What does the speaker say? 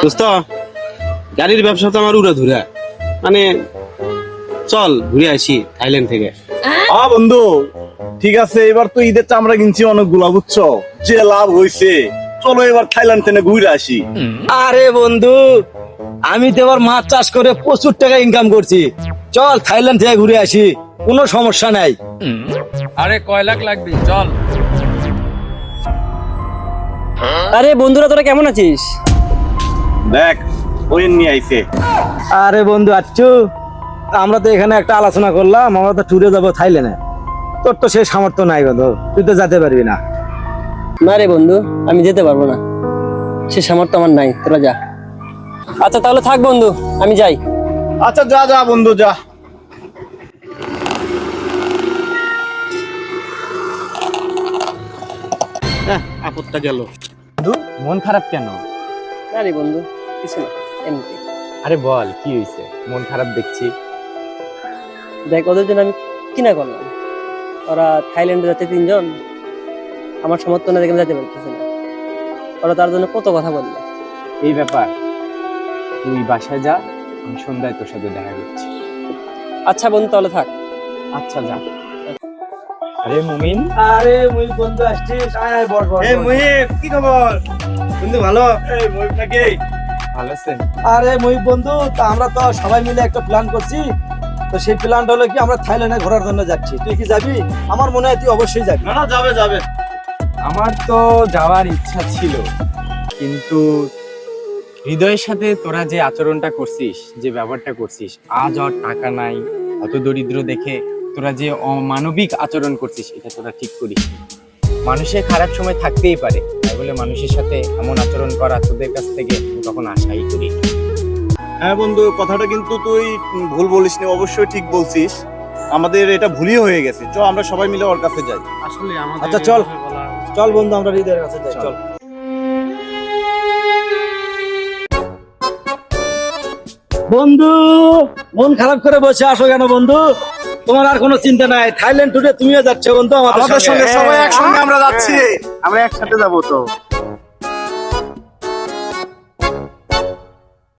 দোস্ত গাড়ির ব্যবসা তো আমার উড়া ধুরা, মানে চল ঘুরে আসি থাইল্যান্ড থেকে। হ্যাঁ বন্ধু, ঠিক আছে, এবার তো ঈদের চামড়া কিনছি অনেকগুলা, বুঝছো, যে লাভ হইছে, চলো এবার থাইল্যান্ড থেকে ঘুরে আসি। আরে বন্ধু, আমি তো এবার মাছ চাষ করে প্রচুর টাকা ইনকাম করছি, চল থাইল্যান্ড থেকে ঘুরে আসি, কোনো সমস্যা নাই। আরে কয় লাখ লাগবে, চল। আরে বন্ধুরা, তোরা কেমন আছিস? দেখ ওই নিয়ে আইছে। আরে বন্ধু আচ্ছু, আমরা তো এখানে একটা আলোচনা করলাম, আমরা তো ট্যুরে যাবো থাইল্যান্ডে। তোর তো সেই সামর্থ্য নাই বন্ধু, তুই তো যেতে পারবি না। না রে বন্ধু, আমি যেতে পারবো না, সে সামর্থ্য আমার নাই, তোরা যা। আচ্ছা তাহলে থাক বন্ধু, আমি যাই। আচ্ছা যা যা বন্ধু যা। আপদটা গেল। বন্ধু মন খারাপ কেন? না রে বন্ধু, কিছু না, এমনি। আরে বল কি হয়েছে, মন খারাপ দেখছি। দেখ, ওদের জন্য আমি কিনা করলাম, ওরা থাইল্যান্ডে যাচ্ছে তিনজন, আমার সমর্থন না দেখে আমি যেতে পারতেছি না, ওরা তার জন্য কত কথা বললো। এই ব্যাপার, তুই বাসায় যা, আমি সন্ধ্যায় তোর সাথে দেখা করছি। আচ্ছা বন্ধু, তাহলে থাক। আচ্ছা যা। আরে মুমিন, আরে মুই বন্ধু আসছিস, আয় আয় বস বস। এই মুহিব, কি খবর বন্ধু? ভালো? এই মহিব নাকি? ভালো আছেন? আরে মুই বন্ধু, তা আমরা তো সবাই মিলে একটা প্ল্যান করছি, তো সেই প্ল্যানটা হলো কি, আমরা থাইল্যান্ডে ঘোরার জন্য যাচ্ছি। তুই কি যাবি? আমার মনে হয় তুই অবশ্যই যাবি। না না, যাবে যাবে। আমার তো যাওয়ার ইচ্ছা ছিল, কিন্তু হৃদয়ের সাথে তোরা যে আচরণটা করছিস, যে ব্যবহারটা করছিস, আজ আর টাকা নাই, অত দরিদ্র দেখে তোরা যে অমানবিক আচরণ করছিস, এটা তোরা ঠিক করিস নি। মানুষের খারাপ সময় থাকতেই পারে, তাই বলে মানুষের সাথে এমন আচরণ করা তোদের কাছ থেকে আমি কখনো আশাই করি। হ্যাঁ বন্ধু, কথাটা কিন্তু তুই ভুল বলিস নি, অবশ্যই ঠিক বলছিস। আমাদের এটা ভুলই হয়ে গেছে, চ আমরা সবাই মিলে ওর কাছে যাই। আসলে আমাদের আচ্ছা, চল। চল বন্ধু, আমরা হৃদয়ের কাছে যাই, চল। বন্ধু, মন খারাপ করে বসে আসো কেন বন্ধু? তোমার আর কোনো চিন্তা নাই, থাইল্যান্ড ট্যুরে তুমিও যাচ্ছ বন্ধু আমাদের আমাদের সঙ্গে সঙ্গে। সবাই একসঙ্গে আমরা যাচ্ছি, আমরা একসাথে যাবো তো।